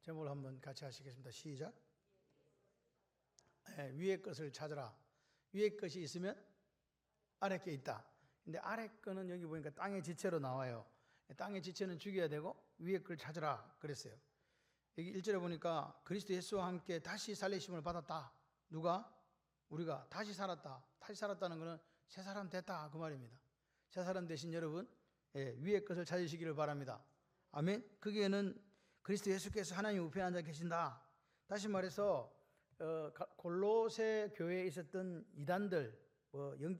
제목을 한번 같이 하시겠습니다. 시작. 위의 것을 찾으라. 위의 것이 있으면 아래 게 있다. 근데 아래 거는 여기 보니까 땅의 지체로 나와요. 땅의 지체는 죽여야 되고 위의 걸 찾으라 그랬어요. 여기 1절에 보니까 그리스도 예수와 함께 다시 살리심을 받았다. 누가? 우리가 다시 살았다. 다시 살았다는 것은 새 사람 됐다 그 말입니다. 새 사람 되신 여러분, 위의 것을 찾으시기를 바랍니다. 아멘. 거기에는 그리스도 예수께서 하나님 우편에 앉아 계신다. 다시 말해서 골로새 교회에 있었던 이단들,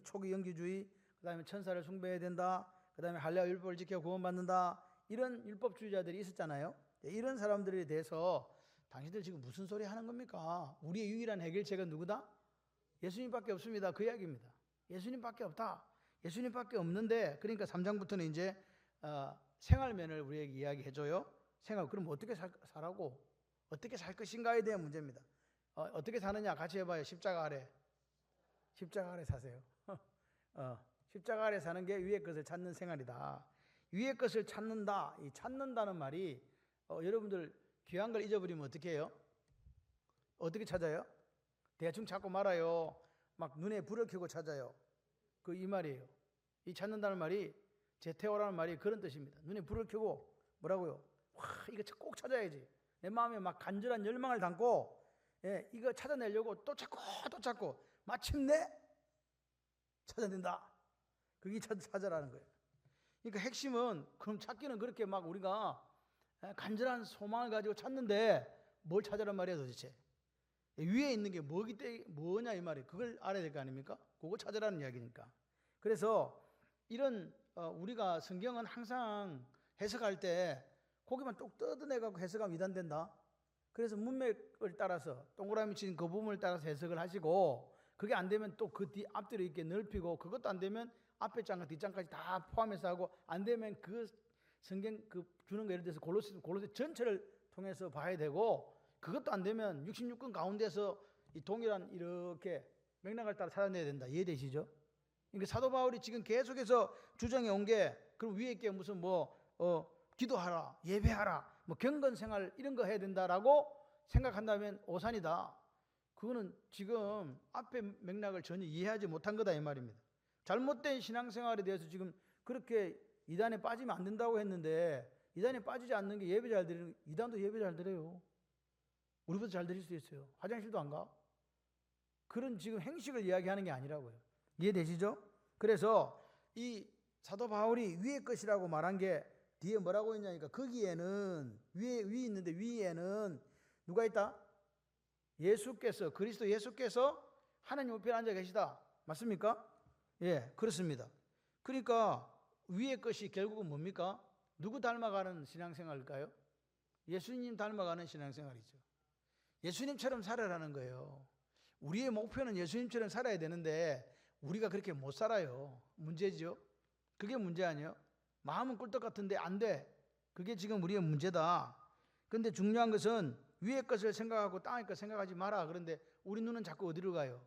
초기 영지주의, 그 다음에 천사를 숭배해야 된다, 그 다음에 할례와 율법을 지켜 구원받는다, 이런 율법주의자들이 있었잖아요. 이런 사람들에 대해서 당신들 지금 무슨 소리 하는 겁니까? 우리의 유일한 해결책은 누구다? 예수님밖에 없습니다. 그 이야기입니다. 예수님밖에 없다. 예수님밖에 없는데, 그러니까 3장부터는 이제 생활면을 우리에게 이야기해줘요. 생활, 그럼 어떻게 살라고? 어떻게 살 것인가에 대한 문제입니다. 어떻게 사느냐 같이 해봐요. 십자가 아래. 십자가 아래 사세요. 십자가 아래 사는 게 위의 것을 찾는 생활이다. 위의 것을 찾는다. 이 찾는다는 말이 여러분들 귀한 걸 잊어버리면 어떻게 해요? 어떻게 찾아요? 대충 찾고 말아요. 막 눈에 불을 켜고 찾아요. 그 이 말이에요. 이 찾는다는 말이 제테오라는 말이 그런 뜻입니다. 눈에 불을 켜고 뭐라고요? 와, 이거 꼭 찾아야지. 내 마음에 막 간절한 열망을 담고 이거 찾아내려고 또 찾고 마침내 찾아낸다. 그게 찾아라는 거예요. 그러니까 핵심은 그럼 찾기는 그렇게 막 우리가 간절한 소망을 가지고 찾는데 뭘 찾으란 말이에요 도대체. 위에 있는 게 뭐냐 이 말이에요. 그걸 알아야 될 거 아닙니까? 그거 찾으라는 이야기니까. 그래서 이런 우리가 성경은 항상 해석할 때 거기만 똑 뜯어내갖고 해석하면 이단된다. 그래서 문맥을 따라서 동그라미 친 그 부분을 따라서 해석을 하시고 그게 안 되면 또 그 뒤 앞뒤로 이렇게 넓히고 그것도 안 되면 앞에 장과 뒷장까지 다 포함해서 하고 안 되면 그 성경 그 주는 거 예를 들어서 골로새 전체를 통해서 봐야 되고 그것도 안 되면 66권 가운데서 이 동일한 이렇게 맥락을 따라 찾아내야 된다. 이해되시죠? 그러니까 사도 바울이 지금 계속해서 주장해 온 게 그럼 위에 있게 무슨 기도하라, 예배하라, 경건 생활 이런 거 해야 된다라고 생각한다면 오산이다. 그거는 지금 앞에 맥락을 전혀 이해하지 못한 거다 이 말입니다. 잘못된 신앙생활에 대해서 지금 그렇게 이단에 빠지면 안 된다고 했는데 이단에 빠지지 않는 게 예배 잘 드리는 이단도 예배 잘 드려요. 우리보다 잘 드릴 수 있어요. 화장실도 안 가. 그런 지금 행식을 이야기하는 게 아니라고요. 이해되시죠? 그래서 이 사도 바울이 위의 것이라고 말한 게 뒤에 뭐라고 했냐니까 거기에는 위에 있는데 위에는 누가 있다? 예수께서 그리스도 예수께서 하나님 우편에 앉아 계시다. 맞습니까? 예, 그렇습니다. 그러니까 위의 것이 결국은 뭡니까? 누구 닮아가는 신앙생활일까요? 예수님 닮아가는 신앙생활이죠. 예수님처럼 살아라는 거예요. 우리의 목표는 예수님처럼 살아야 되는데 우리가 그렇게 못 살아요. 문제죠. 그게 문제 아니에요? 마음은 꿀떡 같은데 안 돼. 그게 지금 우리의 문제다. 그런데 중요한 것은 위의 것을 생각하고 땅의 것 생각하지 마라. 그런데 우리 눈은 자꾸 어디로 가요?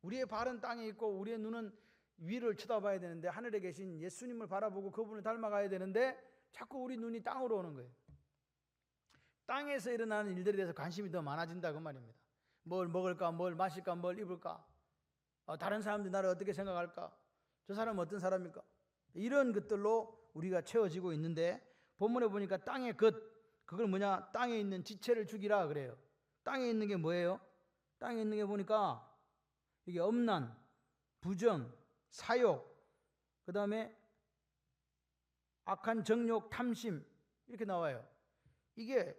우리의 발은 땅에 있고 우리의 눈은 위를 쳐다봐야 되는데 하늘에 계신 예수님을 바라보고 그분을 닮아가야 되는데 자꾸 우리 눈이 땅으로 오는 거예요. 땅에서 일어나는 일들에 대해서 관심이 더 많아진다 그 말입니다. 뭘 먹을까, 뭘 마실까, 뭘 입을까, 다른 사람들이 나를 어떻게 생각할까, 저 사람은 어떤 사람입니까? 이런 것들로 우리가 채워지고 있는데 본문에 보니까 땅의 그걸 뭐냐? 땅에 있는 지체를 죽이라 그래요. 땅에 있는 게 뭐예요? 땅에 있는 게 보니까 이게 엄난, 부정, 사욕, 그 다음에 악한 정욕, 탐심 이렇게 나와요. 이게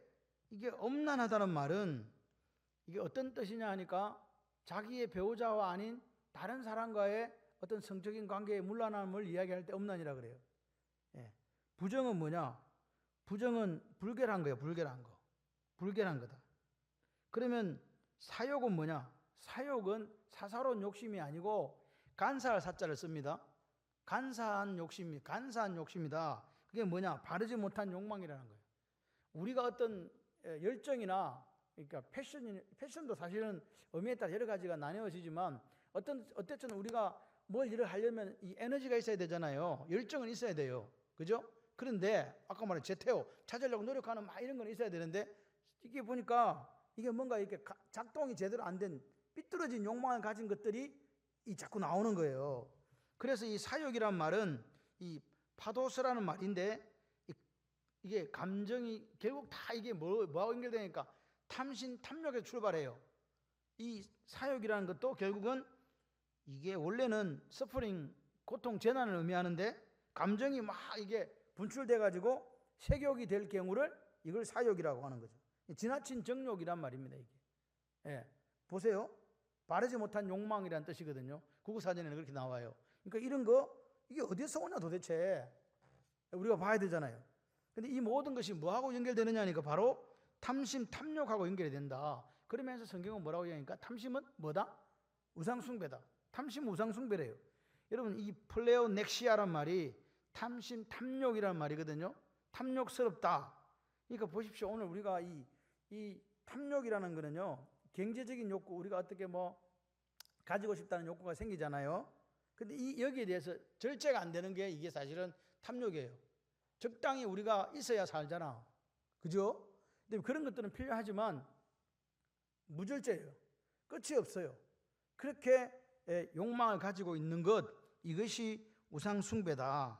엄난하다는 말은 이게 어떤 뜻이냐 하니까 자기의 배우자와 아닌 다른 사람과의 어떤 성적인 관계의 문란함을 이야기할 때 엄난이라 그래요. 예. 부정은 뭐냐? 부정은 불결한 거예요. 불결한 거다. 그러면 사욕은 뭐냐? 사욕은 사사로운 욕심이 아니고 간사할 사자를 씁니다. 간사한 욕심이다. 그게 뭐냐? 바르지 못한 욕망이라는 거예요. 우리가 어떤 열정이나 그러니까 패션도 사실은 의미에 따라 여러 가지가 나뉘어지지만 어쨌든 우리가 뭘 일을 하려면 이 에너지가 있어야 되잖아요. 열정은 있어야 돼요. 그죠? 그런데 아까 말한 제테오 찾으려고 노력하는 막 이런 건 있어야 되는데 이게 보니까 이게 뭔가 이렇게 작동이 제대로 안 된 삐뚤어진 욕망을 가진 것들이 자꾸 나오는 거예요. 그래서 이 사욕이란 말은 이 파도스라는 말인데 이게 감정이 결국 다 이게 뭐하고 연결되니까 탐심, 탐욕에서 출발해요. 이 사욕이라는 것도 결국은 이게 원래는 서퍼링, 고통, 재난을 의미하는데 감정이 막 이게 분출돼 가지고 색욕이 될 경우를 이걸 사욕이라고 하는 거죠. 지나친 정욕이란 말입니다. 이게. 예, 보세요. 바르지 못한 욕망이라는 뜻이거든요. 국어사전에는 그렇게 나와요. 그러니까 이런 거 이게 어디서 오냐 도대체 우리가 봐야 되잖아요. 근데 이 모든 것이 뭐하고 연결되느냐니까 바로 탐심, 탐욕하고 연결이 된다. 그러면서 성경은 뭐라고 얘기하니까 탐심은 뭐다? 우상숭배다. 탐심은 우상숭배래요. 여러분 이 플레오넥시아란 말이 탐심, 탐욕이란 말이거든요. 탐욕스럽다. 그러니까 보십시오. 오늘 우리가 이 탐욕이라는 거는요. 경제적인 욕구, 우리가 어떻게 뭐 가지고 싶다는 욕구가 생기잖아요. 근데 여기에 대해서 절제가 안 되는 게 이게 사실은 탐욕이에요. 적당히 우리가 있어야 살잖아. 그죠? 근데 그런 것들은 필요하지만 무절제예요. 끝이 없어요. 그렇게 욕망을 가지고 있는 것, 이것이 우상숭배다.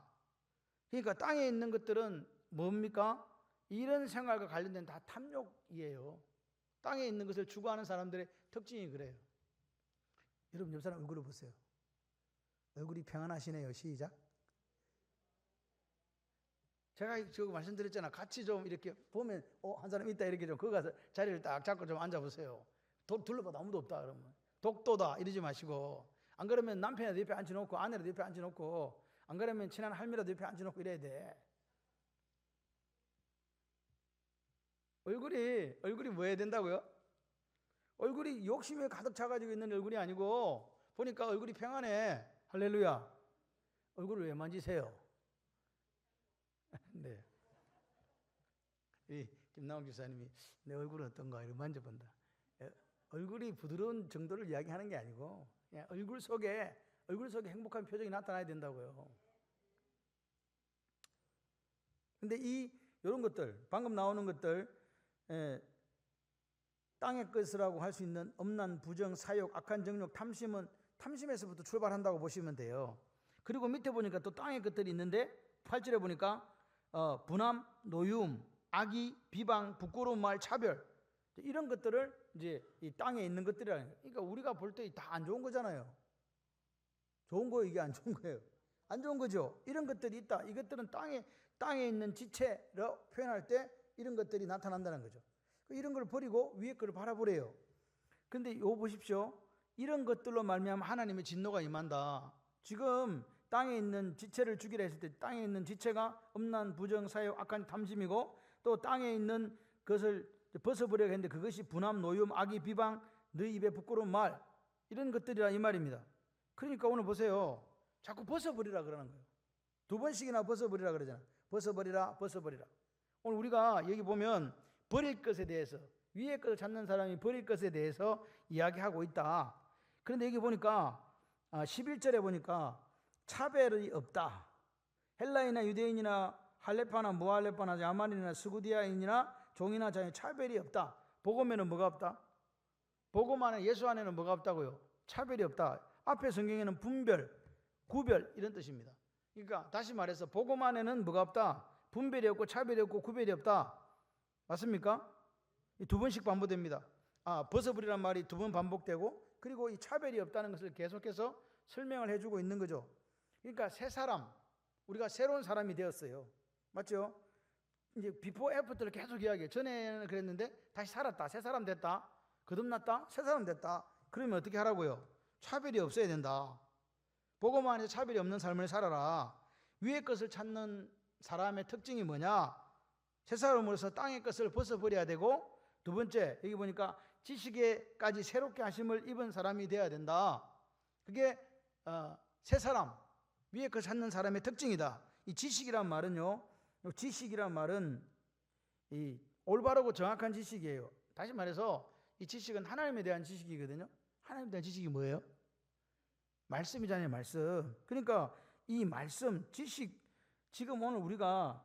그러니까 땅에 있는 것들은 뭡니까? 이런 생활과 관련된 다 탐욕이에요. 땅에 있는 것을 추구하는 사람들의 특징이 그래요. 여러분 옆 사람 얼굴을 보세요. 얼굴이 평안하시네요. 시작. 제가 저거 말씀드렸잖아. 같이 좀 이렇게 보면 한 사람 있다 이렇게 좀 거기 가서 자리를 딱 잡고 좀 앉아보세요. 둘러봐도 아무도 없다 그러면 독도다 이러지 마시고, 안 그러면 남편이라도 옆에 앉혀놓고 아내라도 옆에 앉혀놓고, 안 그러면 친한 할미라도 옆에 앉혀놓고 이래야 돼. 얼굴이 뭐 해야 된다고요? 얼굴이 욕심에 가득 차가지고 있는 얼굴이 아니고, 보니까 얼굴이 평안해. 할렐루야. 얼굴을 왜 만지세요? 네. 이 김나원 교사님이 내 얼굴은 어떤가 이렇게 만져본다. 얼굴이 부드러운 정도를 이야기하는 게 아니고 그냥 얼굴 속에 행복한 표정이 나타나야 된다고요. 근데 이런 것들, 방금 나오는 것들, 땅의 것이라고 할 수 있는 엄난, 부정, 사욕, 악한 정욕, 탐심에서부터 출발한다고 보시면 돼요. 그리고 밑에 보니까 또 땅의 것들이 있는데 8절에 보니까 분함, 노여움, 악의, 비방, 부끄러운 말, 차별, 이런 것들을 이제 이 땅에 있는 것들이라는 거예요. 그러니까 우리가 볼 때 다 안 좋은 거잖아요. 좋은 거 이게 안 좋은 거예요. 안 좋은 거죠. 이런 것들이 있다. 이것들은 땅에 있는 지체로 표현할 때 이런 것들이 나타난다는 거죠. 이런 걸 버리고 위에 걸 바라보래요. 근데 이거 보십시오. 이런 것들로 말미암아 하나님의 진노가 임한다. 지금 땅에 있는 지체를 죽이라 했을 때 땅에 있는 지체가 엄난, 부정, 사욕, 악한 탐심이고, 또 땅에 있는 것을 벗어버려야 했는데 그것이 분함, 노여움, 악의, 비방, 너희 입에 부끄러운 말, 이런 것들이라 이 말입니다. 그러니까 오늘 보세요. 자꾸 벗어버리라 그러는 거예요. 2번씩이나 벗어버리라 그러잖아. 벗어버리라. 오늘 우리가 여기 보면 버릴 것에 대해서, 위의 것을 찾는 사람이 버릴 것에 대해서 이야기하고 있다. 그런데 여기 보니까 11절에 보니까 차별이 없다. 헬라인이나 유대인이나 할레파나 무할레파나 야만인이나 스구디아인이나 종이나 자녀 차별이 없다. 복음에는 뭐가 없다? 복음 안에, 예수 안에는 뭐가 없다고요? 차별이 없다. 앞에 성경에는 분별, 구별 이런 뜻입니다. 그러니까 다시 말해서 복음 안에는 뭐가 없다? 분별이 없고 차별이 없고 구별이 없다. 맞습니까? 이 2번씩 반복됩니다. 벗어버리란 말이 2번 반복되고, 그리고 이 차별이 없다는 것을 계속해서 설명을 해주고 있는 거죠. 그러니까 새 사람, 우리가 새로운 사람이 되었어요. 맞죠? 이제 비포 애프터를 계속 이야기해요. 전에는 그랬는데 다시 살았다. 새 사람 됐다. 거듭났다. 새 사람 됐다. 그러면 어떻게 하라고요? 차별이 없어야 된다. 복음 안에서 차별이 없는 삶을 살아라. 위의 것을 찾는 사람의 특징이 뭐냐? 새 사람으로서 땅의 것을 벗어버려야 되고, 2번째 여기 보니까 지식에까지 새롭게 하심을 입은 사람이 되어야 된다. 그게 새 사람, 위의 것을 찾는 사람의 특징이다. 이 지식이란 말은요, 지식이란 말은 이 올바르고 정확한 지식이에요. 다시 말해서 이 지식은 하나님에 대한 지식이거든요. 하나님에 대한 지식이 뭐예요? 말씀이잖아요. 말씀. 그러니까 이 말씀, 지식, 지금 오늘 우리가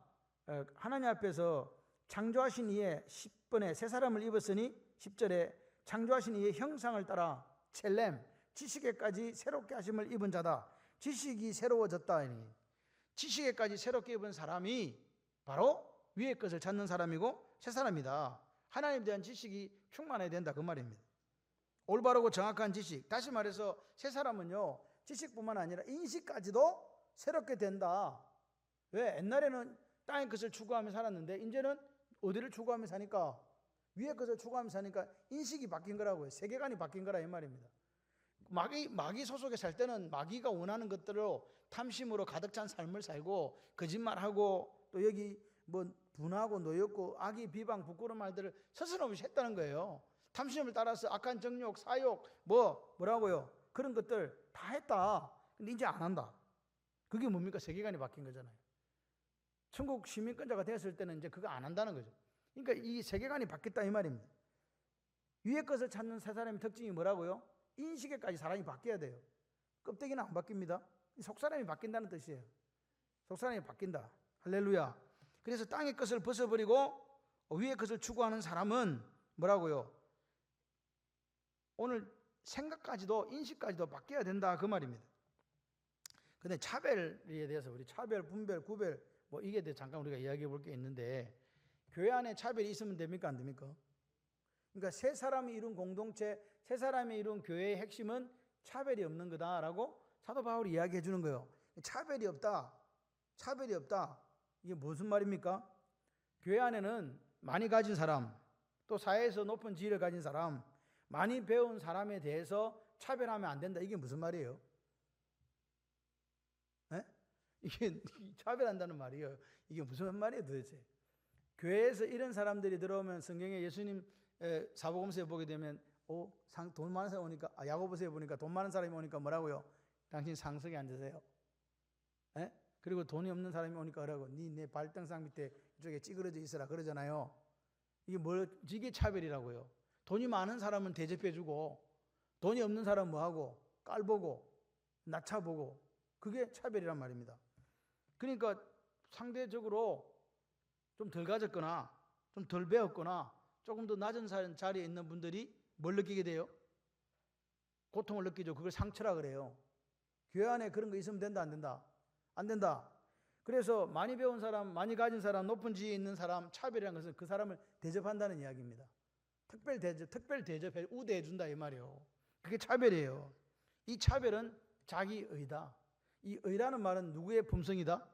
하나님 앞에서 창조하신 이에 10번에 새 사람을 입었으니 10절에 창조하신 이의 형상을 따라 첼렘 지식에까지 새롭게 하심을 입은 자다. 지식이 새로워졌다. 지식에까지 새롭게 입은 사람이 바로 위의 것을 찾는 사람이고 새 사람이다. 하나님에 대한 지식이 충만해야 된다 그 말입니다. 올바르고 정확한 지식. 다시 말해서 새 사람은요 지식뿐만 아니라 인식까지도 새롭게 된다. 왜? 옛날에는 땅의 것을 추구하며 살았는데 이제는 어디를 추구하며 사니까? 위의 것을 추구하며 사니까 인식이 바뀐 거라고요. 세계관이 바뀐 거라 이 말입니다. 마귀 소속에 살 때는 마귀가 원하는 것들로 탐심으로 가득 찬 삶을 살고 거짓말하고 또 여기 뭐 분하고 노였고 악의 비방 부끄러운 말들을 서슴없이 했다는 거예요. 탐심을 따라서 악한 정욕, 사욕 뭐라고요? 그런 것들 다 했다. 근데 이제 안 한다. 그게 뭡니까? 세계관이 바뀐 거잖아요. 천국 시민권자가 되었을 때는 이제 그거 안 한다는 거죠. 그러니까 이 세계관이 바뀌었다 이 말입니다. 위의 것을 찾는 세 사람의 특징이 뭐라고요? 인식에까지 사람이 바뀌어야 돼요. 껍데기는 안 바뀝니다. 속사람이 바뀐다는 뜻이에요. 속사람이 바뀐다. 할렐루야. 그래서 땅의 것을 벗어버리고 위의 것을 추구하는 사람은 뭐라고요? 오늘 생각까지도 인식까지도 바뀌어야 된다 그 말입니다. 근데 차별에 대해서 우리 차별, 분별, 구별 뭐 이게 대해 잠깐 우리가 이야기해 볼 게 있는데 교회 안에 차별이 있으면 됩니까 안 됩니까? 그러니까 세 사람이 이룬 공동체, 세 사람이 이룬 교회의 핵심은 차별이 없는 거다라고 사도 바울이 이야기해 주는 거예요. 차별이 없다. 차별이 없다. 이게 무슨 말입니까? 교회 안에는 많이 가진 사람, 또 사회에서 높은 지위를 가진 사람, 많이 배운 사람에 대해서 차별하면 안 된다. 이게 무슨 말이에요? 에? 이게 차별한다는 말이에요. 이게 무슨 말이에요 도대체? 교회에서 이런 사람들이 들어오면 성경에 예수님 사복음서에 보게 되면 돈 많은 사람이 오니까 야고보서에 보니까 돈 많은 사람이 오니까 뭐라고요? 당신 상석에 앉으세요. 에? 그리고 돈이 없는 사람이 오니까 그러고 내 발등상 밑에 이쪽에 찌그러져 있으라 그러잖아요. 이게 차별이라고요. 돈이 많은 사람은 대접해주고 돈이 없는 사람은 뭐하고 깔보고 낮춰보고 그게 차별이란 말입니다. 그러니까 상대적으로 좀 덜 가졌거나 좀 덜 배웠거나 조금 더 낮은 자리에 있는 분들이 뭘 느끼게 돼요? 고통을 느끼죠. 그걸 상처라 그래요. 교회 안에 그런 거 있으면 된다 안 된다? 안 된다. 그래서 많이 배운 사람, 많이 가진 사람, 높은 지위에 있는 사람, 차별이라는 것은 그 사람을 대접한다는 이야기입니다. 특별 대접해 우대해 준다 이 말이에요. 그게 차별이에요. 이 차별은 자기 의다. 이 의라는 말은 누구의 품성이다?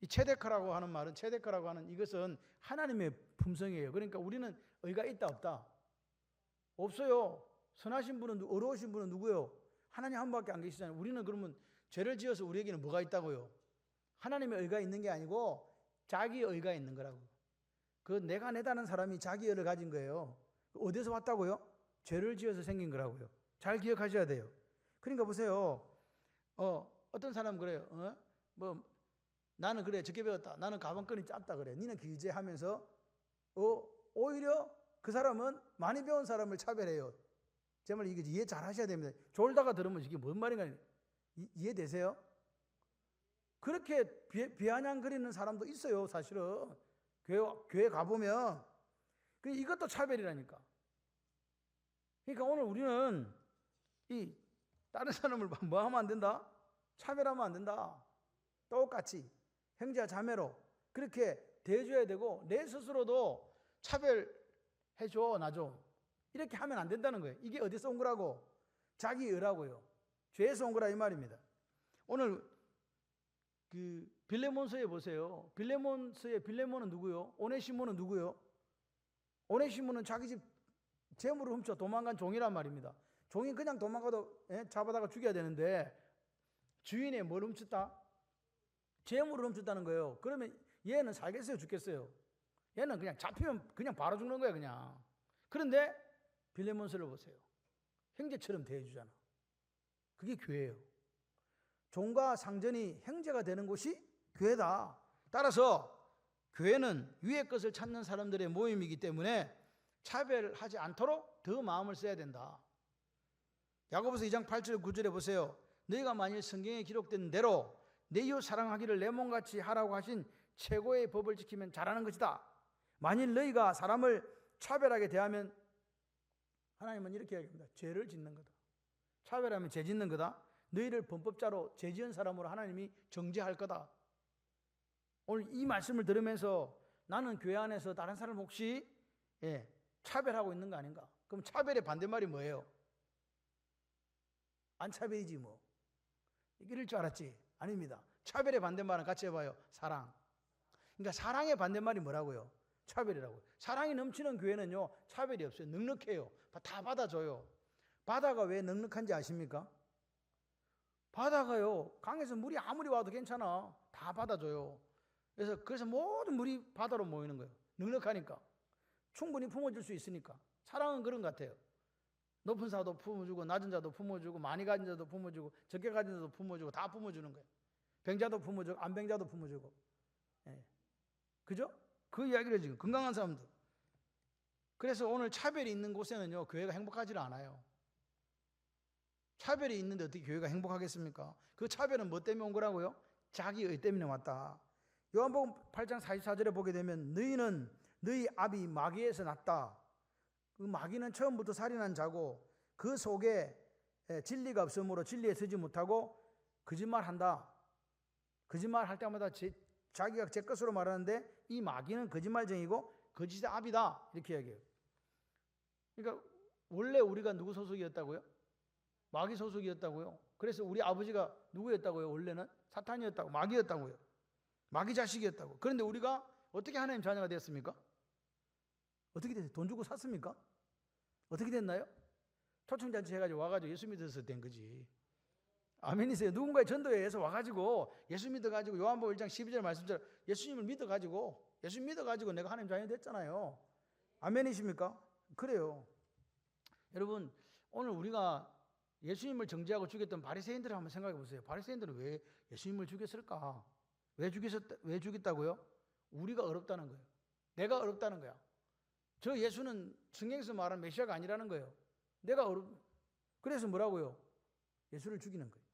이 체데카라고 하는 말은 체데카라고 하는 이것은 하나님의 품성이에요. 그러니까 우리는 의가 있다 없다? 없어요. 선하신 분은 어려우신 분은 누구예요? 하나님 한 분밖에 안 계시잖아요. 우리는 그러면 죄를 지어서 우리에게는 뭐가 있다고요? 하나님의 의가 있는 게 아니고 자기 의가 있는 거라고. 그 내가 내다는 사람이 자기 의를 가진 거예요. 어디서 왔다고요? 죄를 지어서 생긴 거라고요. 잘 기억하셔야 돼요. 그러니까 보세요. 어떤 사람은 그래요. 나는 그래 적게 배웠다. 나는 가방끈이 짧다 그래. 니는 길지 하면서 오히려 그 사람은 많이 배운 사람을 차별해요. 제 말 이게 이해 잘 하셔야 됩니다. 졸다가 들으면 이게 뭔 말인가 이해되세요? 그렇게 비아냥거리는 사람도 있어요. 사실은 교회 가보면 이것도 차별이라니까. 그러니까 오늘 우리는 이 다른 사람을 뭐 하면 안 된다? 차별하면 안 된다. 똑같이 형제와 자매로 그렇게 대해줘야 되고 내 스스로도 차별해줘 나 좀 이렇게 하면 안 된다는 거예요. 이게 어디서 온 거라고? 자기 의라고요. 죄에서 온 거라 이 말입니다. 오늘 그 빌레몬서에 보세요. 빌레몬은 누구요? 오네시모는 누구요? 오네시모는 자기 집 재물을 훔쳐 도망간 종이란 말입니다. 종이 그냥 도망가도 잡아다가 죽여야 되는데 주인의 뭘 훔쳤다? 재물을 훔쳤다는 거예요. 그러면 얘는 살겠어요? 죽겠어요? 얘는 그냥 잡히면 그냥 바로 죽는 거예요. 그냥. 그런데 빌레몬서를 보세요. 형제처럼 대해주잖아. 그게 교회예요. 종과 상전이 형제가 되는 곳이 교회다. 따라서 교회는 위의 것을 찾는 사람들의 모임이기 때문에 차별하지 않도록 더 마음을 써야 된다. 야고보서 2장 8절 9절에 보세요. 너희가 만일 성경에 기록된 대로 내 이웃 사랑하기를 내 몸같이 하라고 하신 최고의 법을 지키면 잘하는 것이다. 만일 너희가 사람을 차별하게 대하면 하나님은 이렇게 이야기합니다. 죄를 짓는 거다. 차별하면 죄 짓는 거다. 너희를 범법자로 죄 지은 사람으로 하나님이 정죄할 거다. 오늘 이 말씀을 들으면서 나는 교회 안에서 다른 사람 혹시 차별하고 있는 거 아닌가? 그럼 차별의 반대말이 뭐예요? 안 차별이지 뭐. 이럴 줄 알았지? 아닙니다. 차별의 반대말은 같이 해봐요. 사랑. 그러니까 사랑의 반대말이 뭐라고요? 차별이라고요. 사랑이 넘치는 교회는요, 차별이 없어요. 넉넉해요. 다 받아줘요. 바다가 왜 넉넉한지 아십니까? 바다가요, 강에서 물이 아무리 와도 괜찮아. 다 받아줘요. 그래서 모든 물이 바다로 모이는 거예요. 넉넉하니까. 충분히 품어줄 수 있으니까. 사랑은 그런 것 같아요. 높은 자도 품어주고 낮은 자도 품어주고 많이 가진 자도 품어주고 적게 가진 자도 품어주고 다 품어주는 거예요. 병자도 품어주고 안병자도 품어주고. 그죠? 그 이야기를 지금 건강한 사람들. 그래서 오늘 차별이 있는 곳에는요, 교회가 행복하지 않아요. 차별이 있는데 어떻게 교회가 행복하겠습니까? 그 차별은 뭐 때문에 온 거라고요? 자기의 때문에 왔다. 요한복음 8장 44절에 보게 되면 너희는 너희 아비 마귀에서 났다. 그 마귀는 처음부터 살인한 자고 그 속에 진리가 없으므로 진리에 서지 못하고 거짓말한다. 거짓말할 때마다 자기가 제 것으로 말하는데 이 마귀는 거짓말쟁이고 거짓의 아비다. 이렇게 얘기해요. 그러니까 원래 우리가 누구 소속이었다고요? 마귀 소속이었다고요. 그래서 우리 아버지가 누구였다고요? 원래는 사탄이었다고, 마귀였다고요. 마귀 자식이었다고. 그런데 우리가 어떻게 하나님 자녀가 되었습니까? 어떻게 됐어요? 돈 주고 샀습니까? 어떻게 됐나요? 초청잔치 해가지고 와가지고 예수 믿어서 된 거지. 아멘이세요. 누군가의 전도에 의해서 와가지고 예수 믿어가지고 요한복음 1장 12절 말씀처럼 예수님을 믿어가지고 예수 믿어가지고 내가 하나님 자녀 됐잖아요. 아멘이십니까? 그래요. 여러분, 오늘 우리가 예수님을 정죄하고 죽였던 바리새인들을 한번 생각해 보세요. 바리새인들은 왜 예수님을 죽였을까? 왜 죽였다고요? 우리가 어렵다는 거예요. 내가 어렵다는 거야. 저 예수는 성경에서 말하는 메시아가 아니라는 거예요. 내가 그래서 뭐라고요? 예수를 죽이는 거예요.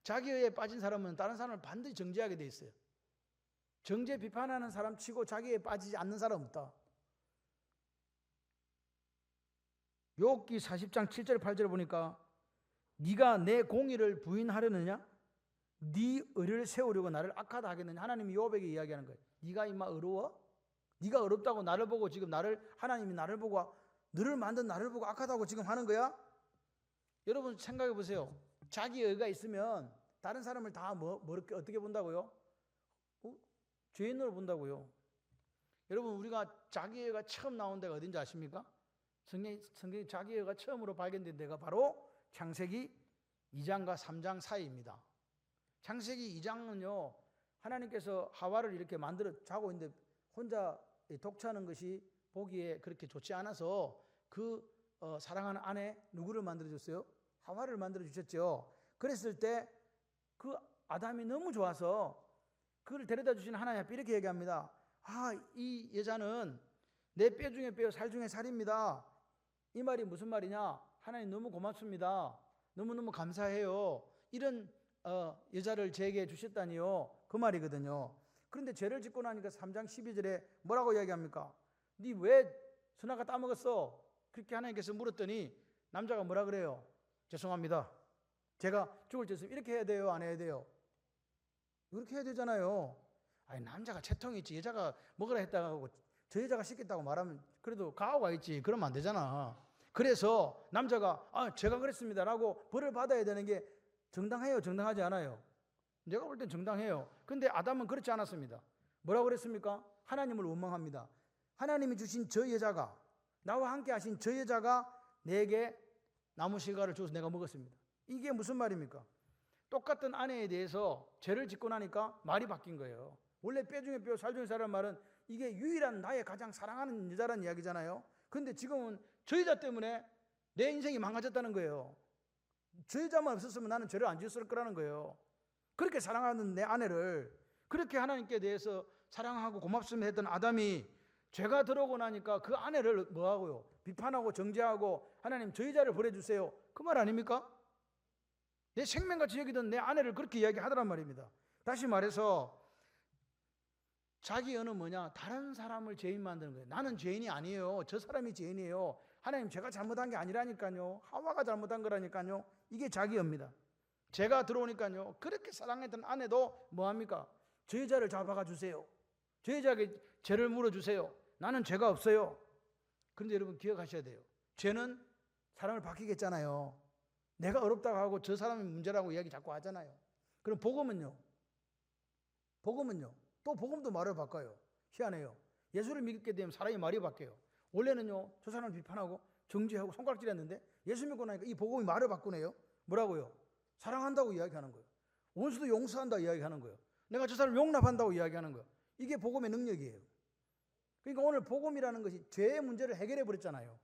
자기의에 빠진 사람은 다른 사람을 반드시 정죄하게 돼 있어요. 정죄 비판하는 사람 치고 자기에 빠지지 않는 사람 없다. 욥기 40장 7절 8절 보니까 네가 내 공의를 부인하려느냐? 네 의를 세우려고 나를 악하다 하겠느냐? 하나님이 욥에게 이야기하는 거예요. 네가 임마 어려워? 네가 어렵다고 나를 보고 지금 하나님이 나를 보고 너를 만든 나를 보고 악하다고 지금 하는 거야? 여러분 생각해 보세요. 자기 의가 있으면 다른 사람을 다 어떻게 본다고요? 죄인으로 본다고요. 여러분 우리가 자기 의가 처음 나온 데가 어딘지 아십니까? 성경에 자기 의가 처음으로 발견된 데가 바로 창세기 2장과 3장 사이입니다. 창세기 2장은요, 하나님께서 하와를 이렇게 만들어 자고 있는데 혼자 독차는 것이 보기에 그렇게 좋지 않아서 사랑하는 아내 누구를 만들어줬어요? 하와를 만들어주셨죠. 그랬을 때 그 아담이 너무 좋아서 그를 데려다 주신 하나님 앞에 이렇게 얘기합니다. 이 여자는 내 뼈 중에 뼈, 살 중에 살입니다. 이 말이 무슨 말이냐? 하나님 너무 고맙습니다. 너무너무 감사해요. 이런 여자를 제게 주셨다니요. 그 말이거든요. 그런데 죄를 짓고 나니까 3장 12절에 뭐라고 이야기합니까? 네 왜 선악과 따먹었어? 그렇게 하나님께서 물었더니 남자가 뭐라 그래요? 죄송합니다. 제가 죽을 때 이렇게 해야 돼요? 안 해야 돼요? 이렇게 해야 되잖아요. 남자가 채통이 있지. 여자가 먹으라 했다고 저 여자가 시켰다고 말하면 그래도 가오가 있지. 그러면 안 되잖아. 그래서 남자가 제가 그랬습니다 라고 벌을 받아야 되는 게 정당해요? 정당하지 않아요? 내가 볼 땐 정당해요. 근데 아담은 그렇지 않았습니다. 뭐라고 그랬습니까? 하나님을 원망합니다. 하나님이 주신 저 여자가, 나와 함께 하신 저 여자가 내게 나무 실과를 줘서 내가 먹었습니다. 이게 무슨 말입니까? 똑같은 아내에 대해서 죄를 짓고 나니까 말이 바뀐 거예요. 원래 뼈 중에 뼈, 살 중에 살이라는 말은 이게 유일한 나의 가장 사랑하는 여자라는 이야기잖아요. 근데 지금은 저 여자 때문에 내 인생이 망가졌다는 거예요. 저 여자만 없었으면 나는 죄를 안 지었을 거라는 거예요. 그렇게 사랑하는 내 아내를 그렇게 하나님께 대해서 사랑하고 고맙습니다 했던 아담이 죄가 들어오고 나니까 그 아내를 뭐하고요? 비판하고 정죄하고 하나님 저 여자를 버려주세요. 그 말 아닙니까? 내 생명같이 여기던 내 아내를 그렇게 이야기하더란 말입니다. 다시 말해서 자기 의는 뭐냐? 다른 사람을 죄인 만드는 거예요. 나는 죄인이 아니에요. 저 사람이 죄인이에요. 하나님, 제가 잘못한 게 아니라니까요. 하와가 잘못한 거라니까요. 이게 자기 의입니다. 죄가 들어오니까요. 그렇게 사랑했던 아내도 뭐합니까? 저 여자를 잡아가 주세요. 저 여자에게 죄를 물어주세요. 나는 죄가 없어요. 그런데 여러분 기억하셔야 돼요. 죄는 사람을 바뀌겠잖아요. 내가 어렵다고 하고 저 사람이 문제라고 이야기 자꾸 하잖아요. 그럼 복음은요? 또 복음도 말을 바꿔요. 희한해요. 예수를 믿게 되면 사람이 말이 바뀌어요. 원래는요, 저 사람을 비판하고 정죄하고 손가락질했는데 예수 믿고 나니까 이 복음이 말을 바꾸네요. 뭐라고요? 사랑한다고 이야기하는 거예요. 원수도 용서한다 이야기하는 거예요. 내가 저 사람을 용납한다고 이야기하는 거예요. 이게 복음의 능력이에요. 그러니까 오늘 복음이라는 것이 죄의 문제를 해결해 버렸잖아요.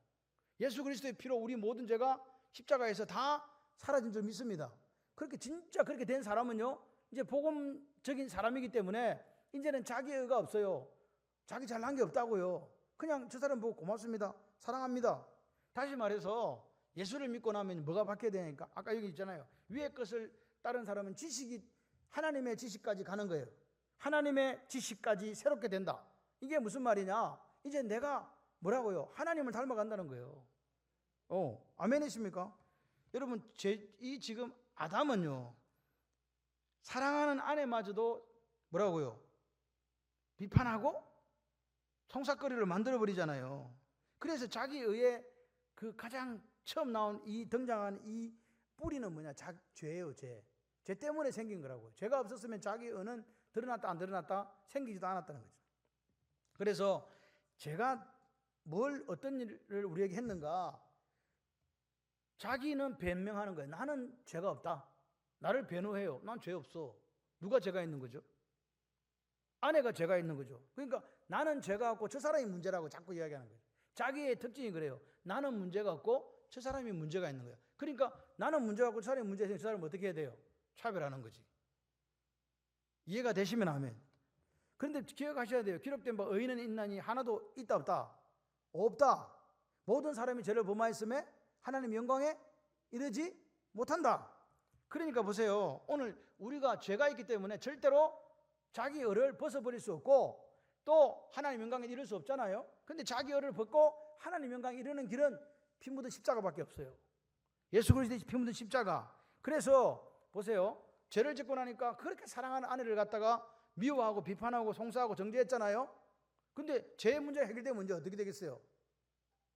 예수 그리스도의 피로 우리 모든 죄가 십자가에서 다 사라진 줄 믿습니다. 그렇게 진짜 그렇게 된 사람은요, 이제 복음적인 사람이기 때문에 이제는 자기 의가 없어요. 자기 잘난 게 없다고요. 그냥 저 사람 보고 고맙습니다. 사랑합니다. 다시 말해서 예수를 믿고 나면 뭐가 바뀌어야 되니까 아까 여기 있잖아요. 위의 것을 따른 사람은 지식이 하나님의 지식까지 가는 거예요. 하나님의 지식까지 새롭게 된다. 이게 무슨 말이냐? 이제 내가 뭐라고요? 하나님을 닮아간다는 거예요. 아멘이십니까? 여러분, 이 지금 아담은요, 사랑하는 아내마저도 뭐라고요? 비판하고 성사거리를 만들어버리잖아요. 그래서 자기 의에 그 가장 처음 나온 이 등장한 이 뿌리는 뭐냐? 죄예요, 죄. 죄 때문에 생긴 거라고요. 죄가 없었으면 자기 의는 드러났다 안 드러났다 생기지도 않았다는 거죠. 그래서 제가 어떤 일을 우리에게 했는가? 자기는 변명하는 거예요. 나는 죄가 없다. 나를 변호해요. 난 죄 없어. 누가 죄가 있는 거죠? 아내가 죄가 있는 거죠. 그러니까 나는 죄가 없고 저 사람이 문제라고 자꾸 이야기하는 거예요. 자기의 특징이 그래요. 나는 문제가 없고 저 사람이 문제가 있는 거예요. 그러니까 나는 문제가 없고 저 사람이 문제가 있으면 저 사람은 어떻게 해야 돼요? 차별하는 거지. 이해가 되시면 아멘. 그런데 기억하셔야 돼요. 기록된 바 의인은 있나니 하나도 있다 없다? 없다. 모든 사람이 죄를 범하였음에 하나님 영광에 이르지 못한다. 그러니까 보세요. 오늘 우리가 죄가 있기 때문에 절대로 자기 의를 벗어버릴 수 없고 또 하나님 영광에 이를 수 없잖아요. 근데 자기 의를 벗고 하나님 영광에 이르는 길은 피 묻은 십자가밖에 없어요. 예수 그리스도의 피 묻은 십자가. 그래서 보세요. 죄를 짓고 나니까 그렇게 사랑하는 아내를 갖다가 미워하고 비판하고 송사하고 정죄했잖아요. 근데 죄의 문제가 해결되면 이제 어떻게 되겠어요?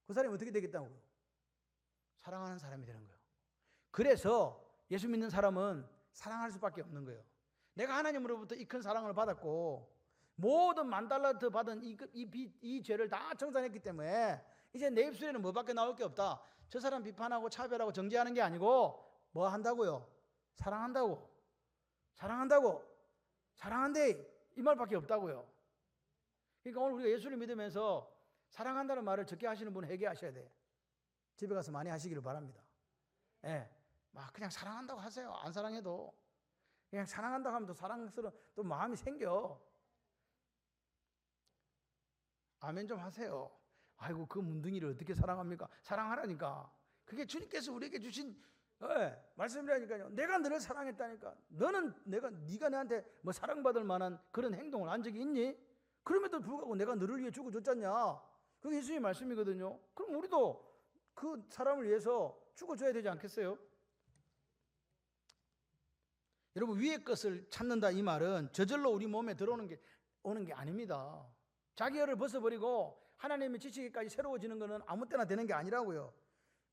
그 사람이 어떻게 되겠다고요? 사랑하는 사람이 되는 거예요. 그래서 예수 믿는 사람은 사랑할 수밖에 없는 거예요. 내가 하나님으로부터 이 큰 사랑을 받았고 모든 $10,000 받은 이 죄를 다 청산했기 때문에 이제 내 입술에는 뭐밖에 나올 게 없다. 저 사람 비판하고 차별하고 정죄하는 게 아니고 뭐 한다고요? 사랑한다고. 사랑한대. 이 말밖에 없다고요. 그러니까 오늘 우리가 예수를 믿으면서 사랑한다는 말을 적게 하시는 분은 회개하셔야 돼. 집에 가서 많이 하시기를 바랍니다. 예. 막 그냥 사랑한다고 하세요. 안 사랑해도. 그냥 사랑한다고 하면 또 사랑스러운 또 마음이 생겨. 아멘 좀 하세요. 아이고 그 문둥이를 어떻게 사랑합니까? 사랑하라니까. 그게 주님께서 우리에게 주신 말씀이라니까요. 내가 너를 사랑했다니까. 네가 나한테 뭐 사랑받을 만한 그런 행동을 한 적이 있니? 그럼에도 불구하고 내가 너를 위해 죽어줬잖냐. 그게 예수님의 말씀이거든요. 그럼 우리도 그 사람을 위해서 죽어줘야 되지 않겠어요? 여러분 위의 것을 찾는다 이 말은 저절로 우리 몸에 오는 게 아닙니다. 자기 의를 벗어버리고 하나님의 지식까지 새로워지는 것은 아무 때나 되는 게 아니라고요.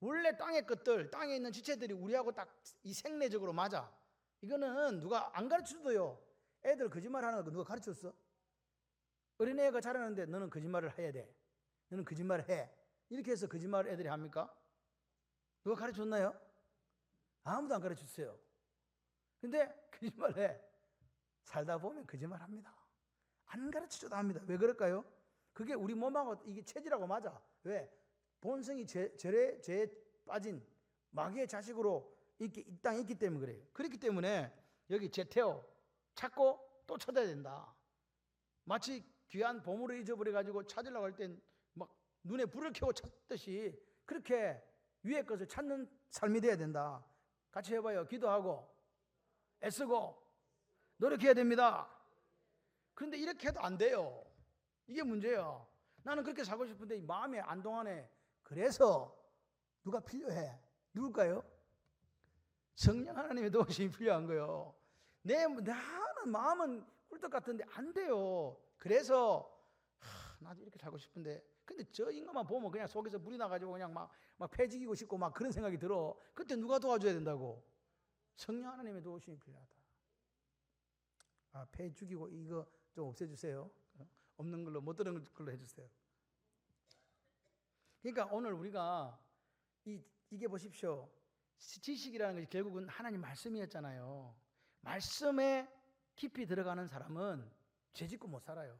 원래 땅의 것들, 땅에 있는 지체들이 우리하고 딱 이 생내적으로 맞아. 이거는 누가 안 가르쳐줘도요. 애들 거짓말하는 거 누가 가르쳤어? 어린애가 자라는데 너는 거짓말을 해야 돼. 너는 거짓말을 해. 이렇게 해서 거짓말을 애들이 합니까? 누가 가르쳐줬나요? 아무도 안 가르쳐줬어요. 근데 거짓말해. 살다 보면 거짓말합니다. 안 가르쳐줘도 합니다. 왜 그럴까요? 그게 우리 몸하고 이게 체질하고 맞아. 왜? 본성이 죄에 빠진 마귀의 자식으로 이 땅에 있기 때문에 그래요. 그렇기 때문에 여기 제테오 찾고 또 찾아야 된다. 마치 귀한 보물을 잊어버려가지고 찾으려고 할 땐 막 눈에 불을 켜고 찾듯이 그렇게 위의 것을 찾는 삶이 돼야 된다. 같이 해봐요. 기도하고 애쓰고 노력해야 됩니다. 그런데 이렇게 해도 안 돼요. 이게 문제예요. 나는 그렇게 살고 싶은데 마음이 안 동하네. 그래서 누가 필요해? 누굴까요? 성령 하나님의 도우심이 필요한 거예요. 나는 마음은 꿀떡 같은데 안 돼요. 그래서 나도 이렇게 살고 싶은데 근데 저 인간만 보면 그냥 속에서 불이 나가지고 그냥 막 패지기고 싶고 막 그런 생각이 들어. 그때 누가 도와줘야 된다고? 성령 하나님의 도우심이 필요하다. 패 죽이고 이거 좀 없애주세요. 없는 걸로 못 들은 걸로 해주세요. 그러니까 오늘 우리가 이게 보십시오. 지식이라는 것이 결국은 하나님 말씀이었잖아요. 말씀에 깊이 들어가는 사람은 죄짓고 못 살아요.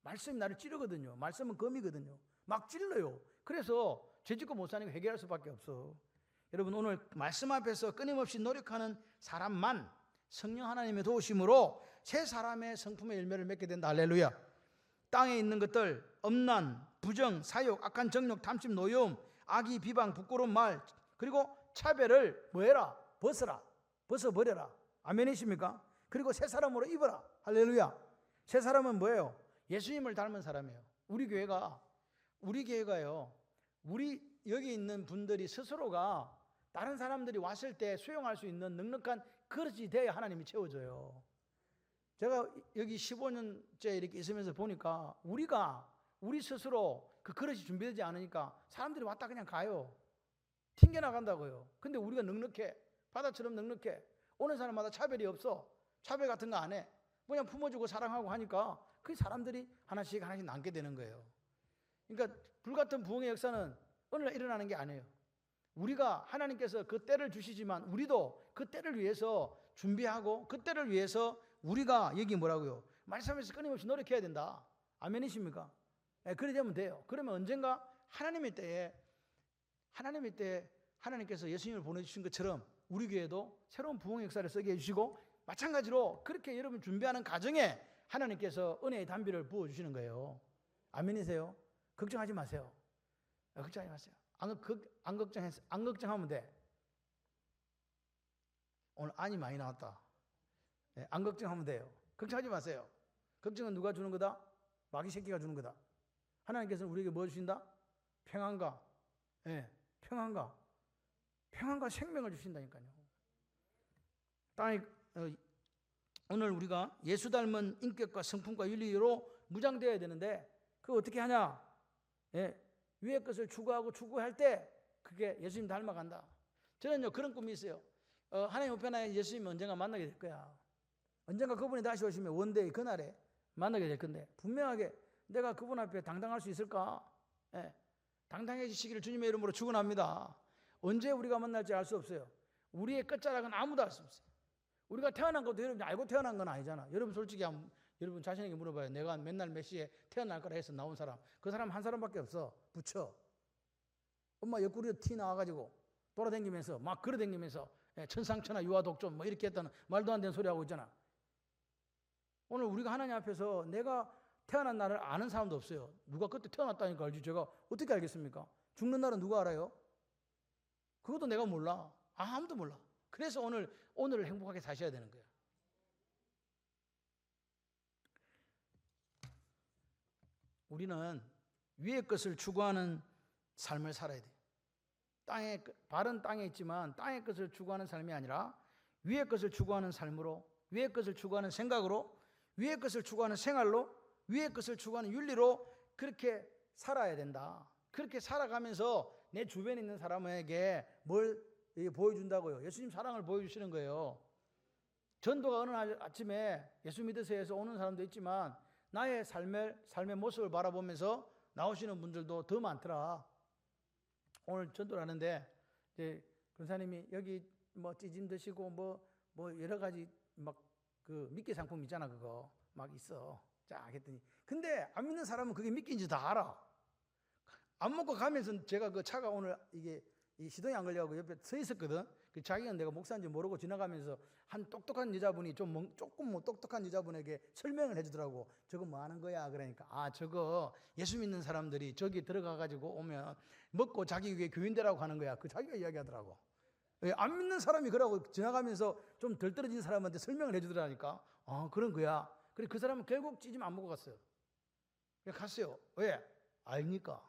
말씀이 나를 찌르거든요. 말씀은 검이거든요. 막 찔러요. 그래서 죄짓고 못 사는 거 해결할 수밖에 없어. 여러분 오늘 말씀 앞에서 끊임없이 노력하는 사람만 성령 하나님의 도우심으로 새 사람의 성품의 열매를 맺게 된다. 할렐루야. 땅에 있는 것들, 엄난, 부정, 사욕, 악한 정욕, 탐심, 노여움, 악의, 비방, 부끄러운 말, 그리고 차별을 뭐해라? 벗어버려라. 아멘이십니까? 그리고 새 사람으로 입어라. 할렐루야. 새 사람은 뭐예요? 예수님을 닮은 사람이에요. 우리 교회가요. 우리 여기 있는 분들이 스스로가 다른 사람들이 왔을 때 수용할 수 있는 넉넉한 그릇이 돼야 하나님이 채워줘요. 제가 여기 15년째 이렇게 있으면서 보니까 우리 스스로 그 그릇이 준비되지 않으니까 사람들이 왔다 그냥 가요. 튕겨나간다고요. 근데 우리가 넉넉해. 바다처럼 넉넉해. 오는 사람마다 차별이 없어. 차별 같은 거 안 해. 그냥 품어주고 사랑하고 하니까 그 사람들이 하나씩 남게 되는 거예요. 그러니까 불같은 부흥의 역사는 어느 날 일어나는 게 아니에요. 우리가 하나님께서 그 때를 주시지만 우리도 그 때를 위해서 준비하고 그 때를 위해서 우리가 여기 뭐라고요? 말씀에서 끊임없이 노력해야 된다. 아멘이십니까? 네, 그래 되면 돼요. 그러면 언젠가 하나님의 때에 하나님께서 예수님을 보내주신 것처럼 우리 교회도 새로운 부흥의 역사를 쓰게 해주시고 마찬가지로 그렇게 여러분 준비하는 과정에 하나님께서 은혜의 단비를 부어주시는 거예요. 아멘이세요? 걱정하지 마세요. 걱정하지 마세요. 안 걱정하면 돼. 오늘 안이 많이 나왔다. 네, 안 걱정하면 돼요. 걱정하지 마세요. 걱정은 누가 주는 거다? 마귀 새끼가 주는 거다. 하나님께서는 우리에게 뭐 주신다? 평안과 생명을 주신다니까요. 땅에 오늘 우리가 예수 닮은 인격과 성품과 윤리로 무장되어야 되는데 그거 어떻게 하냐? 위의 것을 추구할 때 그게 예수님 닮아간다. 저는요 그런 꿈이 있어요. 하나님 우편에 예수님 언젠가 만나게 될 거야. 언젠가 그분이 다시 오시면 원데이 그날에 만나게 될 건데 분명하게 내가 그분 앞에 당당할 수 있을까? 당당해지시기를 주님의 이름으로 축원합니다. 언제 우리가 만날지 알 수 없어요. 우리의 끝자락은 아무도 알 수 없어요. 우리가 태어난 것도 여러분이 알고 태어난 건 아니잖아. 여러분 솔직히 여러분 자신에게 물어봐요. 내가 맨날 몇 시에 태어날 거라 해서 나온 사람. 그 사람 한 사람밖에 없어. 부처. 엄마 옆구리에 티 나와가지고 돌아다니면서 막 걸어다니면서 천상천하 유아독존 뭐 이렇게 했다는 말도 안 되는 소리 하고 있잖아. 오늘 우리가 하나님 앞에서 내가 태어난 날을 아는 사람도 없어요. 누가 그때 태어났다니까 알지. 제가 어떻게 알겠습니까? 죽는 날은 누가 알아요? 그것도 내가 몰라. 아무도 몰라. 그래서 오늘을 행복하게 사셔야 되는 거예요. 우리는 위의 것을 추구하는 삶을 살아야 돼요. 발은 땅에 있지만 땅의 것을 추구하는 삶이 아니라 위의 것을 추구하는 삶으로, 위의 것을 추구하는 생각으로, 위의 것을 추구하는 생활로, 위의 것을 추구하는 윤리로 그렇게 살아야 된다. 그렇게 살아가면서 내 주변에 있는 사람에게 뭘 보여준다고요? 예수님 사랑을 보여주시는 거예요. 전도가 어느 날 아침에 예수 믿으세요 해서 오는 사람도 있지만 나의 삶의 모습을 바라보면서 나오시는 분들도 더 많더라. 오늘 전도를 하는데 이제 권사님이 여기 뭐 찌짐 드시고 뭐 여러 가지 막 그 미끼 상품 있잖아. 그거 막 있어. 자 했더니 근데 안 믿는 사람은 그게 미끼인지 다 알아. 안 먹고 가면서 제가 그 차가 오늘 이게 시동이 안 걸려가고 옆에 서 있었거든. 그 자기는 내가 목사인지 모르고 지나가면서 한 똑똑한 여자분이 조금 뭐 똑똑한 여자분에게 설명을 해주더라고. 저거 뭐 하는 거야? 그러니까 저거 예수 믿는 사람들이 저기 들어가가지고 오면 먹고 자기 위에 교인되라고 하는 거야. 그 자기가 이야기하더라고. 안 믿는 사람이 그러고 지나가면서 좀 덜 떨어진 사람한테 설명을 해주더라니까. 그런 거야. 그래 그 사람은 결국 찌짐 안 먹고 갔어요. 갔어요. 왜? 아닙니까?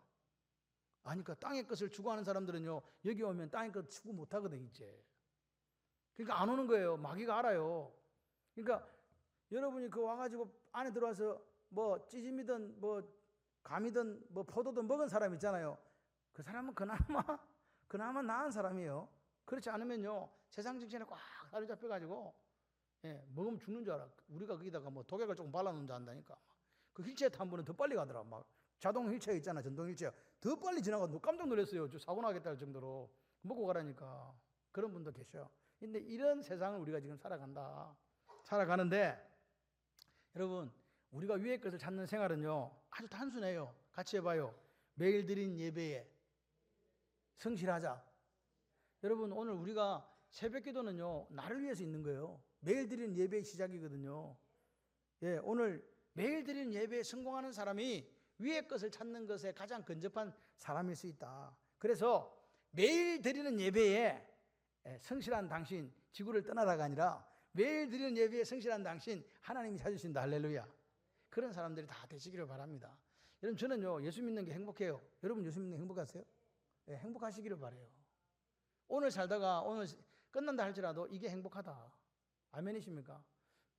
아니까 땅의 것을 추구하는 사람들은요, 여기 오면 땅의 것 추구 못 하거든 이제. 그러니까 안 오는 거예요. 마귀가 알아요. 그러니까 여러분이 그 와가지고 안에 들어와서 뭐 찌짐이든 뭐 감이든 뭐 포도든 먹은 사람 있잖아요. 그 사람은 그나마 나은 사람이에요. 그렇지 않으면요, 세상 정신에 꽉 사로잡혀가지고 먹으면 죽는 줄 알아. 우리가 거기다가 뭐 독약을 조금 발라놓은 줄 안다니까. 그 휠체어 탄 분은 더 빨리 가더라. 막 자동 휠체어 있잖아, 전동 휠체어. 더 빨리 지나가서 깜짝 놀랐어요. 저 사고 나겠다 할 정도로 먹고 가라니까. 그런 분도 계셔. 근데 이런 세상을 우리가 지금 살아가는데 여러분, 우리가 위의 것을 찾는 생활은요 아주 단순해요. 같이 해봐요. 매일 드린 예배에 성실하자. 여러분, 오늘 우리가 새벽기도는요 나를 위해서 있는 거예요. 매일 드리는 예배의 시작이거든요. 오늘 매일 드리는 예배에 성공하는 사람이 위의 것을 찾는 것에 가장 근접한 사람일 수 있다. 그래서 매일 드리는 예배에 성실한 당신 지구를 떠나라가 아니라 매일 드리는 예배에 성실한 당신 하나님이 찾으신다. 할렐루야. 그런 사람들이 다 되시기를 바랍니다. 여러분, 저는요 예수 믿는 게 행복해요. 여러분 예수 믿는 게 행복하세요? 행복하시기를 바라요. 오늘 살다가 오늘 끝난다 할지라도 이게 행복하다. 아멘이십니까?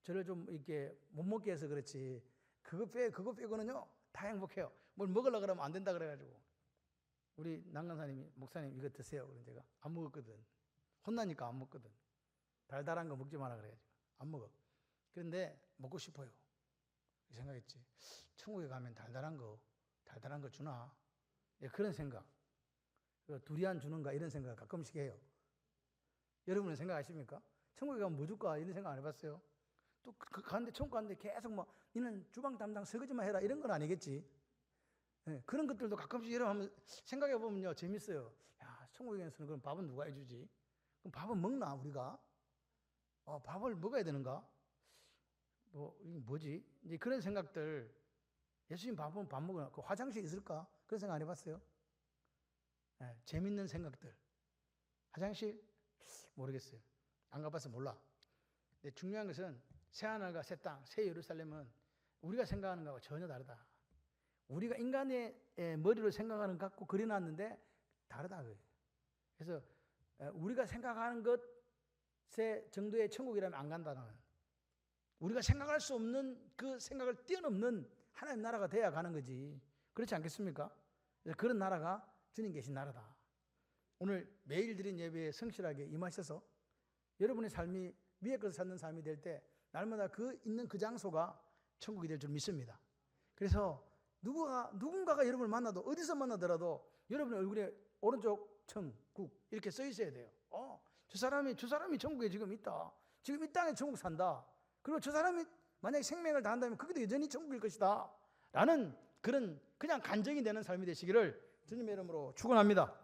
저를 좀 이렇게 못 먹게 해서 그렇지 그거 빼고는요 다 행복해요. 뭘 먹으려고 그러면 안 된다 그래가지고 우리 난간사님이 목사님 이거 드세요. 그래서 제가 안 먹었거든. 혼나니까 안 먹거든. 달달한 거 먹지 마라 그래가지고 안 먹어. 그런데 먹고 싶어요. 생각했지. 천국에 가면 달달한 거 주나? 그런 생각. 두리안 주는가 이런 생각 가끔씩 해요. 여러분은 생각하십니까? 천국에 가면 뭐 줄까 이런 생각 안 해봤어요? 또 가는데 천국 가는데 계속 뭐 너는 주방 담당 설거지만 해라 이런 건 아니겠지. 그런 것들도 가끔씩 여러분 한번 생각해 보면요 재밌어요. 야, 천국에서는 그럼 밥은 누가 해주지? 그럼 밥은 먹나 우리가? 밥을 먹어야 되는가? 이게 뭐지? 이제 그런 생각들. 예수님 밥 먹으나 그 화장실 있을까? 그런 생각 안 해봤어요? 재밌는 생각들. 화장실? 모르겠어요. 안 가봐서 몰라. 근데 중요한 것은 새하늘과 새 땅, 새 예루살렘은 우리가 생각하는 것과 전혀 다르다. 우리가 인간의 머리로 생각하는 것 갖고 그려놨는데 다르다. 그래서 우리가 생각하는 것의 정도의 천국이라면 안 간다. 나는. 우리가 생각할 수 없는 그 생각을 뛰어넘는 하나님 나라가 돼야 가는 거지. 그렇지 않겠습니까? 그런 나라가 주님 계신 나라다. 오늘 매일 드린 예배에 성실하게 임하셔서 여러분의 삶이 위의 것을 찾는 삶이 될 때 날마다 있는 그 장소가 천국이 될 줄 믿습니다. 그래서 누군가가 여러분을 만나도 어디서 만나더라도 여러분의 얼굴에 오른쪽 천국 이렇게 써 있어야 돼요. 저 사람이 천국에 지금 있다. 지금 이 땅에 천국 산다. 그리고 저 사람이 만약에 생명을 다한다면 그게 여전히 천국일 것이다. 라는 그냥 간증이 되는 삶이 되시기를 주님의 이름으로 축원합니다.